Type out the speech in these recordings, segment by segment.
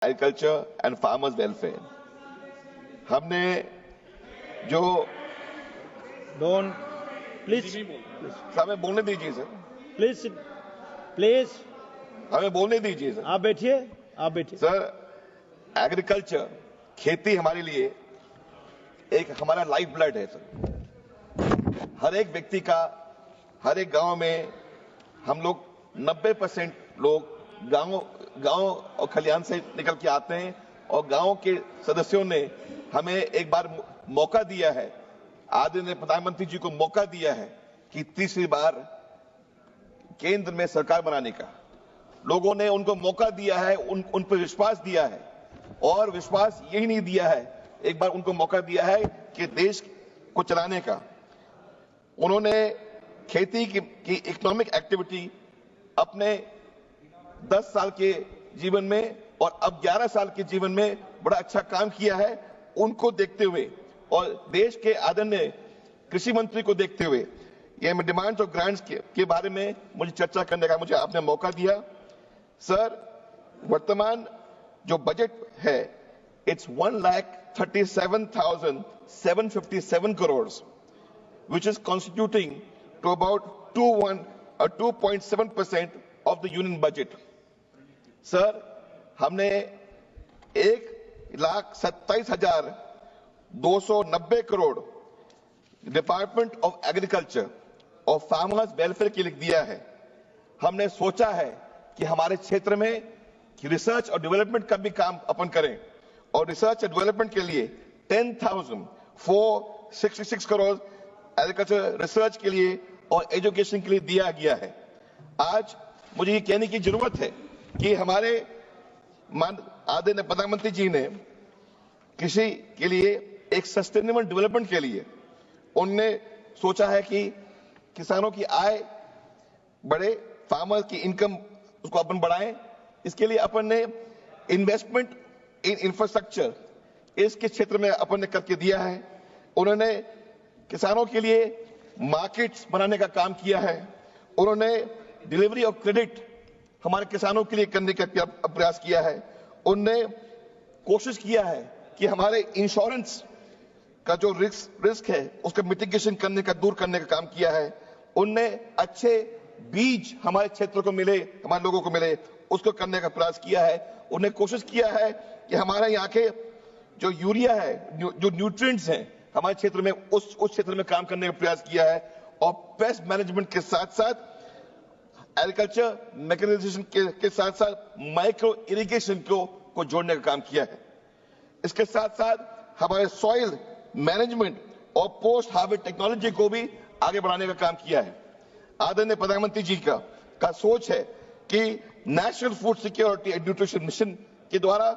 Agriculture and farmers welfare. हमने जो don't please हमें बोलने दीजिए सर, प्लीज प्लीज हमें बोलने दीजिए सर। आप बैठिए सर, एग्रीकल्चर खेती हमारे लिए एक हमारा लाइफ ब्लड है सर। हर एक व्यक्ति का, हर एक गांव में हम लोग 90% लोग गांव और खलिहान से निकल के आते हैं और गांव के सदस्यों ने हमें एक बार मौका दिया है, आदरणीय प्रधानमंत्री जी को मौका दिया है कि तीसरी बार केंद्र में सरकार बनाने का। लोगों ने उनको मौका दिया है, उन पर विश्वास दिया है और विश्वास यही नहीं दिया है, एक बार उनको मौका दिया है कि देश को चलाने का। उन्होंने खेती की इकोनॉमिक एक्टिविटी अपने 10 साल के जीवन में और अब 11 साल के जीवन में बड़ा अच्छा काम किया है। उनको देखते हुए और देश के आदरणीय कृषि मंत्री को देखते हुए ये डिमांड्स और ग्रांट्स के बारे में मुझे चर्चा करने का मुझे आपने मौका दिया। सर, वर्तमान जो बजट है it's 1,37,757 crore, which is constituting to about 2.7% of the union budget. Sir, हमने 1,27,290 करोड़ डिपार्टमेंट ऑफ एग्रीकल्चर और फार्मर्स वेलफेयर के लिए दिया है। हमने सोचा है कि हमारे क्षेत्र में रिसर्च और डेवलपमेंट का भी काम अपन करें और रिसर्च और डेवलपमेंट के लिए 10,466 करोड़ एग्रीकल्चर रिसर्च के लिए और एजुकेशन के लिए दिया गया है। आज मुझे ये कहने की जरूरत है कि हमारे आदरणीय प्रधानमंत्री जी ने कृषि के लिए एक सस्टेनेबल डेवलपमेंट के लिए उनने सोचा है कि किसानों की आय बढ़े, फार्मर की इनकम उसको अपन बढ़ाएं। इसके लिए अपन ने इन्वेस्टमेंट इन इंफ्रास्ट्रक्चर इसके क्षेत्र में अपन ने करके दिया है। उन्होंने किसानों के लिए मार्केट्स बनाने का काम किया है। उन्होंने डिलीवरी ऑफ क्रेडिट हमारे किसानों के लिए करने का प्रयास किया है। उन्होंने कोशिश किया है कि हमारे इंश्योरेंस का जो रिस्क है उसका मिटिगेशन करने का, दूर करने का काम किया है। उनने अच्छे बीज हमारे क्षेत्र को मिले, हमारे लोगों को मिले, उसको करने का प्रयास किया है। उन्हें कोशिश किया है कि हमारे यहाँ के जो यूरिया है, जो न्यूट्रिएंट्स हैं हमारे क्षेत्र में, उस क्षेत्र में काम करने का प्रयास किया है और पेस्ट मैनेजमेंट के साथ साथ एग्रीकल्चर मैकेनाइजेशन के साथ साथ माइक्रो इरिगेशन को जोड़ने का काम किया है। इसके साथ साथ हमारे सॉइल मैनेजमेंट और पोस्ट हार्वेस्ट टेक्नोलॉजी को भी आगे बढ़ाने का काम किया है। आदरणीय प्रधानमंत्री जी का सोच है कि national food security and nutrition mission के द्वारा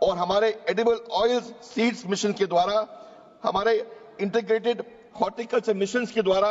और हमारे एडिबल ऑयल्स सीड्स मिशन के द्वारा, हमारे इंटीग्रेटेड हॉर्टिकल्चर मिशन के द्वारा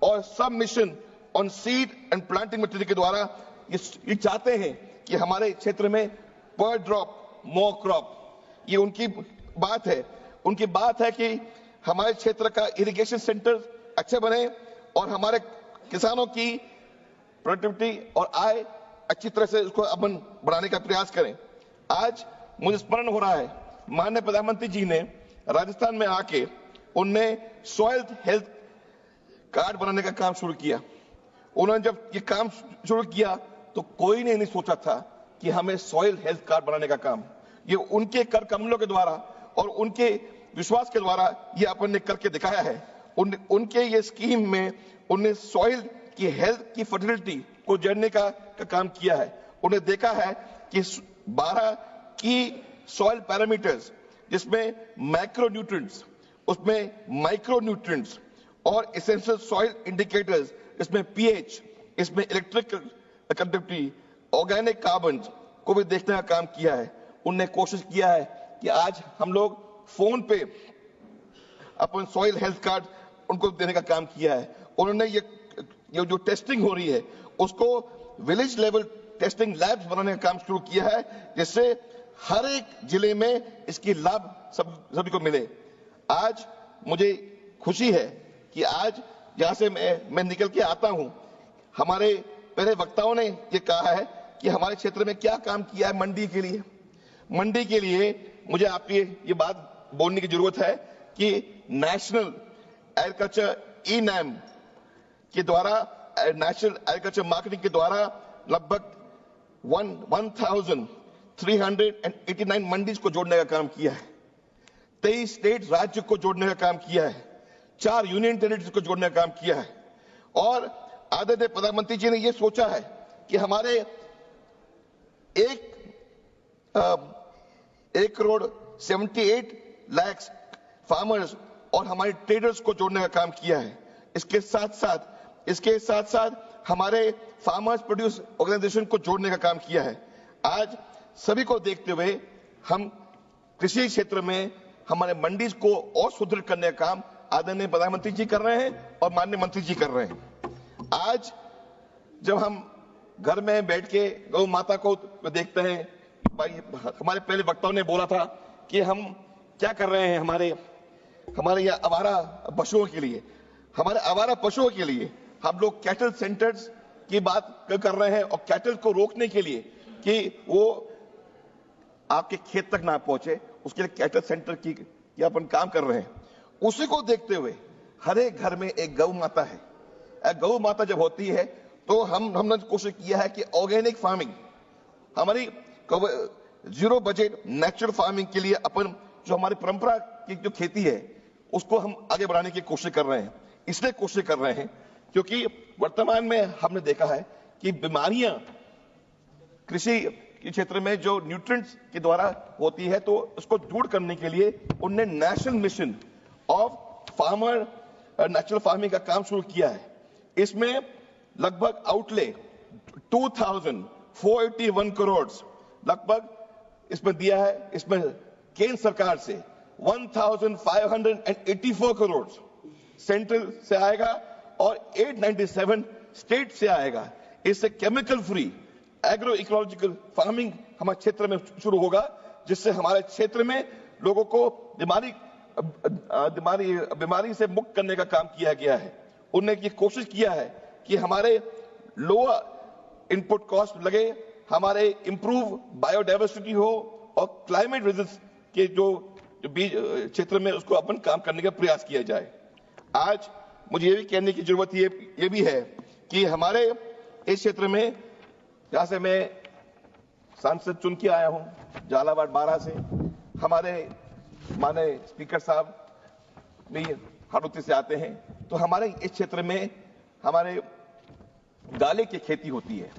और सब mission on seed and planting material के द्वारा ये चाहते हैं कि हमारे क्षेत्र में पर ड्रॉप मोर क्रॉप, ये उनकी बात है। उनकी बात है कि हमारे क्षेत्र का इरिगेशन सेंटर अच्छे बने और हमारे किसानों की प्रोडक्टिविटी और आय अच्छी तरह से उसको अपन बढ़ाने का प्रयास करें। आज मुझे स्मरण हो रहा है, माननीय प्रधानमंत्री जी ने राजस्थान में आके उनने सॉइल हेल्थ कार्ड बनाने का काम शुरू किया। उन्होंने जब ये काम शुरू किया तो कोई ने नहीं सोचा था कि हमें सॉइल हेल्थ कार्ड बनाने का काम, ये उनके कर कमलों के द्वारा और उनके विश्वास के द्वारा ये अपन ने करके दिखाया है। उनके ये स्कीम में उन्हें सॉइल की हेल्थ की फर्टिलिटी को जोड़ने का काम किया है। उन्हें देखा है कि 12 की सॉइल पैरामीटर्स जिसमें मैक्रो न्यूट्रिएंट्स, उसमें माइक्रो न्यूट्रिएंट्स और एसेंशियल सॉइल इंडिकेटर्स, इसमें पीएच, इसमें इलेक्ट्रिकल कंडक्टिविटी, ऑर्गेनिक कार्बन को भी देखने का काम किया है। उनने कोशिश किया है कि आज हम लोग फोन पे अपन सॉइल हेल्थ कार्ड उनको देने का काम किया है। उन्होंने ये जो टेस्टिंग हो रही है उसको विलेज लेवल टेस्टिंग लैब्स बनाने का काम शुरू किया है, जिससे हर एक जिले में इसकी लाभ सभी को मिले। आज मुझे खुशी है कि आज जहां से मैं निकल के आता हूं, हमारे पहले वक्ताओं ने ये कहा है कि हमारे क्षेत्र में क्या काम किया है मंडी के लिए। मंडी के लिए मुझे आपकी ये बात बोलने की जरूरत है कि नेशनल एग्रीकल्चर ई नैम के द्वारा, नेशनल एग्रीकल्चर मार्केटिंग के द्वारा लगभग 1389 मंडीज को जोड़ने का काम किया है, 23 स्टेट राज्य को जोड़ने का काम किया है, 4 यूनियन टेरिटरीज को जोड़ने का काम किया है। और आदरणीय प्रधानमंत्री जी ने यह सोचा है कि हमारे 1,78,00,000 फार्मर्स और हमारे ट्रेडर्स को जोड़ने का काम किया है। इसके साथ साथ हमारे फार्मर्स प्रोड्यूस ऑर्गेनाइजेशन को जोड़ने का काम किया है। आज सभी को देखते हुए हम कृषि क्षेत्र में हमारे मंडीज को और सुदृढ़ करने का काम आदरणीय प्रधानमंत्री जी कर रहे हैं और माननीय मंत्री जी कर रहे हैं। आज जब हम घर में बैठ के गौ माता को देखते हैं, भाई हमारे पहले वक्ताओं ने बोला था कि हम क्या कर रहे हैं हमारे यहाँ आवारा पशुओं के लिए, हमारे आवारा पशुओं के लिए हम लोग कैटल सेंटर्स की बात कर रहे हैं और कैटल को रोकने के लिए कि वो आपके खेत तक ना पहुंचे, उसके लिए कैटल सेंटर की अपन काम कर रहे हैं। उसी को देखते हुए हर एक घर में एक गौ माता है। गौ माता जब होती है तो हमने कोशिश किया है कि ऑर्गेनिक फार्मिंग, हमारी जीरो बजट नेचुरल फार्मिंग के लिए अपन जो हमारी परंपरा की जो खेती है उसको हम आगे बढ़ाने की कोशिश कर रहे हैं। इसलिए कोशिश कर रहे हैं क्योंकि वर्तमान में हमने देखा है कि बीमारियां कृषि के क्षेत्र में जो न्यूट्रिएंट्स के द्वारा होती है, तो उसको दूर करने के लिए उन्होंने national mission of farmer natural farming का काम शुरू किया है। इसमें लगभग आउटले 2,481 करोड़ लगभग इसमें दिया है। इसमें केंद्र सरकार से 1,584 करोड़ सेंट्रल से आएगा और 897 स्टेट से आएगा। इससे chemical free agro ecological farming हमारे क्षेत्र में शुरू होगा, जिससे हमारे क्षेत्र में लोगों को बीमारी से मुक्त करने का काम किया गया है। उन्होंने ये कोशिश किया है कि हमारे लोअर इनपुट कॉस्ट लगे, हमारे इंप्रूव बायोडाइवर्सिटी हो और क्लाइमेट रेजिस्टेंस के जो बीज क्षेत्र में उसको अपन काम करने का प्रयास किया जाए। आज मुझे ये भी कहने की जरूरत ये भी है कि हमारे इस क्षेत्र में, जहां से मैं सांसद चुन के आया हूं, झालावाड़ 12 से, हमारे माननीय स्पीकर साहब भी हाड़ौती से आते हैं, तो हमारे इस क्षेत्र में हमारे गाले की खेती होती है।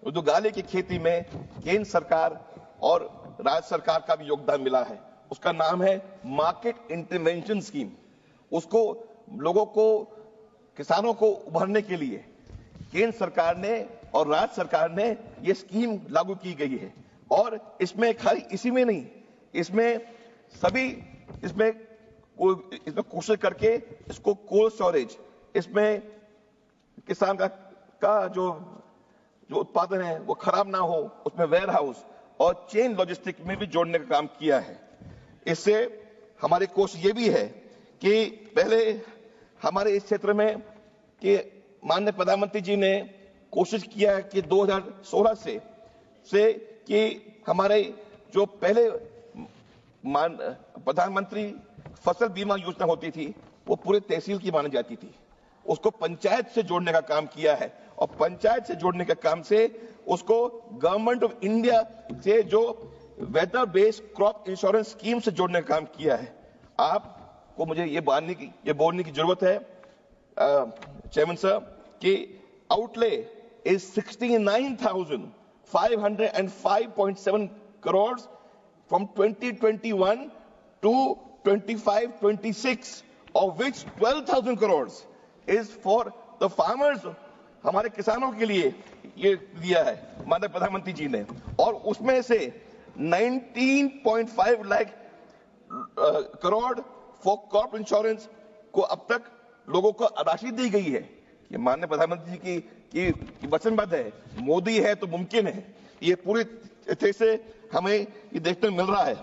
तो गाले की खेती में केंद्र सरकार और राज्य सरकार का भी योगदान मिला है। उसका नाम है मार्केट इंटरवेंशन स्कीम। उसको लोगों को, किसानों को उभरने के लिए केंद्र सरकार ने और राज्य सरकार ने ये स्कीम लागू की गई है। और इसमें खाली इसी में नहीं, इसमें कोशिश करके इसको कोल्ड स्टोरेज, इसमें किसान का जो उत्पादन है वो खराब ना हो, उसमें वेयर हाउस और चेन लॉजिस्टिक में भी जोड़ने का काम किया है। इससे हमारी कोशिश ये भी है कि पहले हमारे इस क्षेत्र में कि माननीय प्रधानमंत्री जी ने कोशिश किया है कि 2016 से कि हमारे जो पहले प्रधानमंत्री फसल बीमा योजना होती थी वो पूरे तहसील की मानी जाती थी, उसको पंचायत से जोड़ने का काम किया है। और पंचायत से जोड़ने के काम से उसको गवर्नमेंट ऑफ इंडिया से जो weather based crop insurance scheme से जोड़ने का काम किया है। आपको मुझे ये बोलने की जरूरत है चेयरमैन साहब कि outlay is 69,505.7 crore from 2021 to 25-26, of which 12,000 crores is for the farmers, हमारे किसानों के लिए ये दिया है माननीय प्रधानमंत्री जी ने। और उसमें से 19.5 lakh crore for crop insurance को अब तक लोगों को राशि दी गई है। ये माननीय प्रधानमंत्री जी की वचनबद्ध है, मोदी है तो मुमकिन है। ये पूरी तरह से हमें ये देखने को मिल रहा है।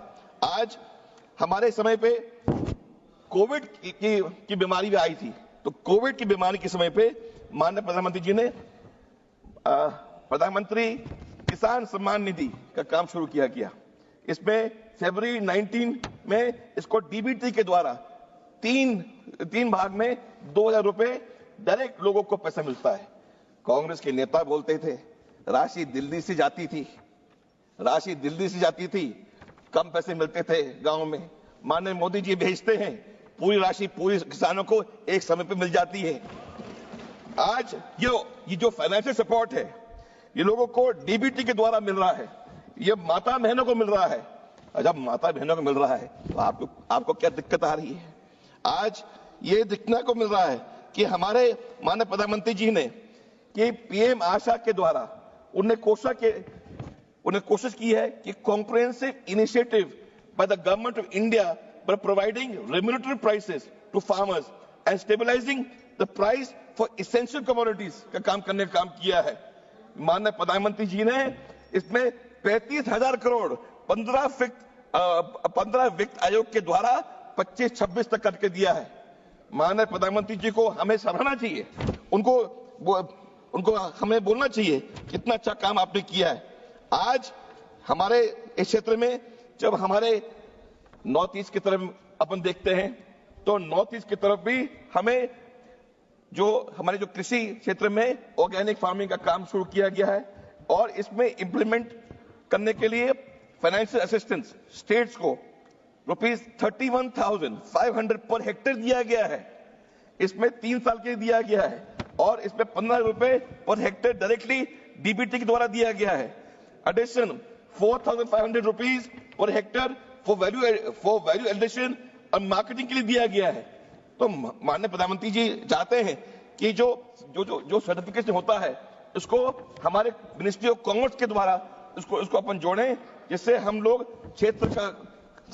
आज हमारे समय पे कोविड की बीमारी भी आई थी, तो कोविड की बीमारी के समय पे माननीय प्रधानमंत्री जी ने प्रधानमंत्री किसान सम्मान निधि का काम शुरू किया गया। इसमें फरवरी 19 में इसको डीबीटी के द्वारा तीन भाग में 2,000 रुपए डायरेक्ट लोगों को पैसा मिलता है। कांग्रेस के नेता बोलते थे राशि दिल्ली से जाती थी, कम पैसे मिलते थे गांव में। माननीय मोदी जी भेजते हैं, पूरी राशि पूरी किसानों को एक समय पे मिल जाती है। आज ये जो फाइनेंशियल सपोर्ट है ये लोगों को डीबीटी के द्वारा मिल रहा है, ये माता बहनों को मिल रहा है। जब माता बहनों को मिल रहा है तो आपको क्या दिक्कत आ रही है? आज ये दिखने को मिल रहा है कि हमारे माननीय प्रधानमंत्री जी ने कि पीएम आशा के द्वारा उन्हें कोशिश की है कि comprehensive initiative by the government of India by providing remunerative prices to farmers and stabilizing the price for essential commodities का काम किया है। माननीय प्रधानमंत्री जी ने इसमें 35,000 करोड़ 15 वित्त आयोग के द्वारा 25-26 तक करके दिया है। माननीय प्रधानमंत्री जी को हमें सराहना चाहिए, उनको हमें बोलना चाहिए कितना अच्छा काम आपने किया है। आज हमारे इस क्षेत्र में जब हमारे नॉर्थ ईस्ट की तरफ अपन देखते हैं तो नॉर्थ ईस्ट की तरफ भी हमें हमारे कृषि क्षेत्र में ऑर्गेनिक फार्मिंग का काम शुरू किया गया है और इसमें इंप्लीमेंट करने के लिए फाइनेंशियल असिस्टेंस स्टेट्स को ₹31,500 पर हेक्टेयर दिया गया है। इसमें 3 साल के लिए दिया गया है और इसमें 15 रुपए पर हेक्टेयर डायरेक्टली डीबीटी के द्वारा दिया गया है। एडिशन 4,500 रुपीज पर हेक्टेयर फॉर वैल्यू एडिशन और मार्केटिंग के लिए दिया गया है। तो माननीय प्रधानमंत्री जी चाहते हैं कि जो सर्टिफिकेशन होता है इसको हमारे मिनिस्ट्री ऑफ कॉमर्स के द्वारा इसको अपन जोड़ें, जिससे हम लोग क्षेत्र का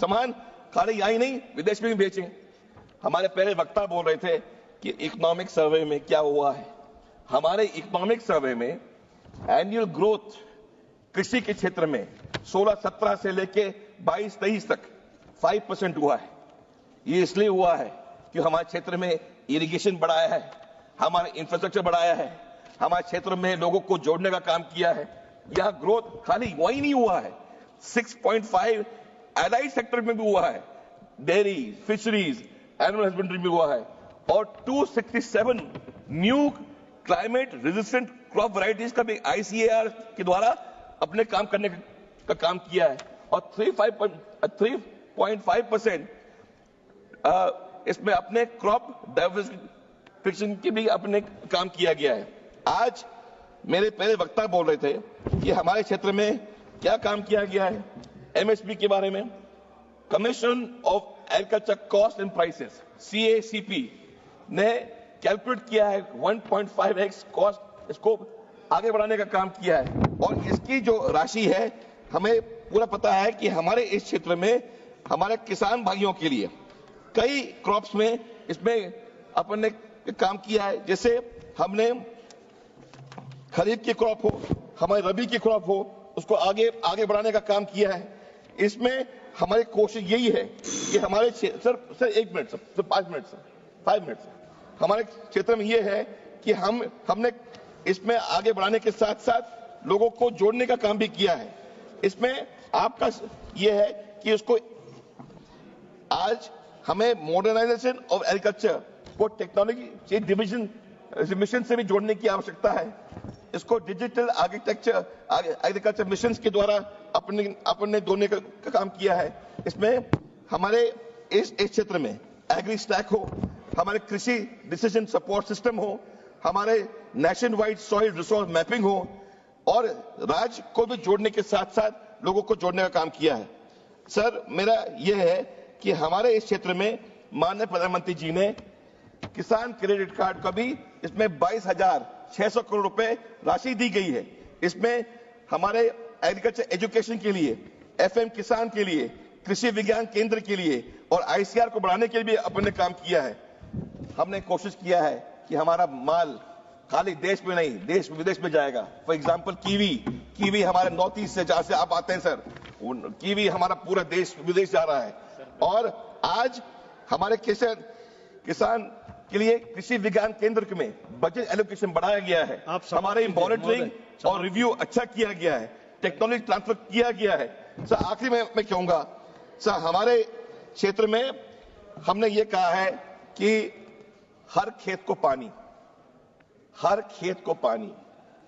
सामान खाली यहीं नहीं विदेश में भी बेचें। हमारे पहले वक्ता बोल रहे थे कि इकोनॉमिक सर्वे में क्या हुआ है। हमारे इकोनॉमिक सर्वे में एनुअल ग्रोथ कृषि के क्षेत्र में 16-17 से लेके 22-23 तक 5% हुआ है। ये इसलिए हुआ है कि हमारे क्षेत्र में इरिगेशन बढ़ाया है, हमारे इंफ्रास्ट्रक्चर बढ़ाया है, हमारे क्षेत्र में लोगों को जोड़ने का काम किया है। यह ग्रोथ खाली वही नहीं हुआ है, 6.5 एलाइड सेक्टर में भी हुआ है, डेयरी, फिशरीज, एनिमल हस्बेंड्री में हुआ है और 267 new climate resistant crop varieties का भी ICAR के द्वारा अपने काम करने का काम किया है और 3.5% इसमें अपने क्रॉप डाइवर्सिफिकेशन की भी अपने काम किया गया है। आज मेरे पहले वक्ता बोल रहे थे कि हमारे क्षेत्र में क्या काम किया गया है। MSP के बारे में commission of agriculture cost and prices CACP ने कैलकुलेट किया है 1.5x कॉस्ट, इसको आगे बढ़ाने का काम किया है और इसकी जो राशि है हमें पूरा पता है कि हमारे इस क्षेत्र में हमारे किसान भाइयों के लिए कई क्रॉप्स में इसमें अपन ने काम किया है। जैसे हमने खरीफ की क्रॉप हो, हमारी रबी की क्रॉप हो, उसको आगे बढ़ाने का काम किया है। इसमें हमारी कोशिश यही है कि हमारे सर 1 मिनट सर 5 मिनट हमारे क्षेत्र में ये है कि हमने इसमें आगे बढ़ाने के साथ साथ लोगों को जोड़ने का काम भी किया है। इसमें आपका ये है कि उसको आज हमें मॉडर्नाइजेशन ऑफ एग्रीकल्चर को टेक्नोलॉजी डिवीजन मिशन से भी जोड़ने की आवश्यकता है। इसको डिजिटल आर्किटेक्चर एग्रीकल्चर मिशन के द्वारा अपने जोड़ने का काम किया है। इसमें हमारे इस क्षेत्र में एग्री स्टैक हो, हमारे कृषि डिसीजन सपोर्ट सिस्टम हो, हमारे nation wide soil resource mapping हो और राज्य को भी जोड़ने के साथ साथ लोगों को जोड़ने का काम किया है। सर मेरा यह है कि हमारे इस क्षेत्र में माननीय प्रधानमंत्री जी ने किसान क्रेडिट कार्ड का भी इसमें 22,600 करोड़ रुपए राशि दी गई है। इसमें हमारे एग्रीकल्चर एजुकेशन के लिए, FM किसान के लिए, कृषि विज्ञान केंद्र के लिए और ICAR को बढ़ाने के लिए भी अपन ने काम किया है। हमने कोशिश किया है कि हमारा माल खाली देश में नहीं देश विदेश में जाएगा। फॉर एग्जाम्पल कीवी हमारे नॉर्थ ईस्ट से जहां से आप आते हैं सर, कीवी हमारा पूरा देश विदेश जा रहा है और आज हमारे किसान के लिए कृषि विज्ञान केंद्र में बजट एलोकेशन बढ़ाया गया है। हमारे मॉनिटरिंग और रिव्यू अच्छा किया गया है, टेक्नोलॉजी ट्रांसफर किया गया है। सर आखिरी में मैं कहूंगा सर, हमारे क्षेत्र में हमने ये कहा है कि हर खेत को पानी, हर खेत को पानी,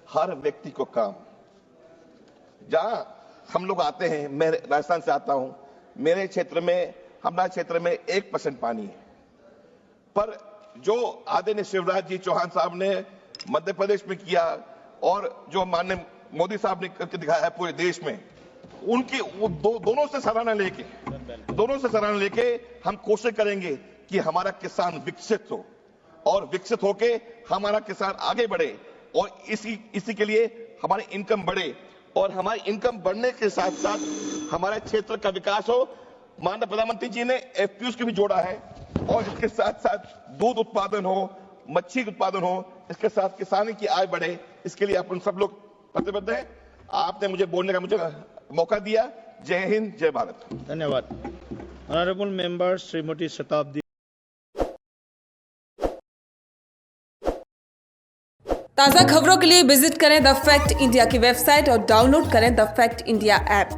हर व्यक्ति को काम। जहां हम लोग आते हैं, मैं राजस्थान से आता हूं, मेरे क्षेत्र में, हमारे क्षेत्र में 1% पानी है, पर जो आदरणीय शिवराज जी चौहान साहब ने मध्य प्रदेश में किया और जो माननीय मोदी साहब ने करके दिखाया है पूरे देश में, उनकी वो दोनों से सराहना लेके हम कोशिश करेंगे कि हमारा किसान विकसित हो और विकसित होके हमारा किसान आगे बढ़े और इसी के लिए हमारी इनकम बढ़े और हमारी इनकम बढ़ने के साथ साथ हमारे क्षेत्र का विकास हो। माननीय प्रधानमंत्री जी ने एफपीओ को भी जोड़ा है और इसके साथ साथ दूध उत्पादन हो, मच्छी उत्पादन हो, इसके साथ किसानी की आय बढ़े, इसके लिए अपन सब लोग प्रतिबद्ध हैं। आपने मुझे बोलने का मुझे मौका दिया। जय हिंद, जय भारत। धन्यवाद। ऑनरेबल मेंबर श्रीमती शताब्दी। ताज़ा खबरों के लिए विजिट करें द फैक्ट इंडिया की वेबसाइट और डाउनलोड करें द फैक्ट इंडिया ऐप।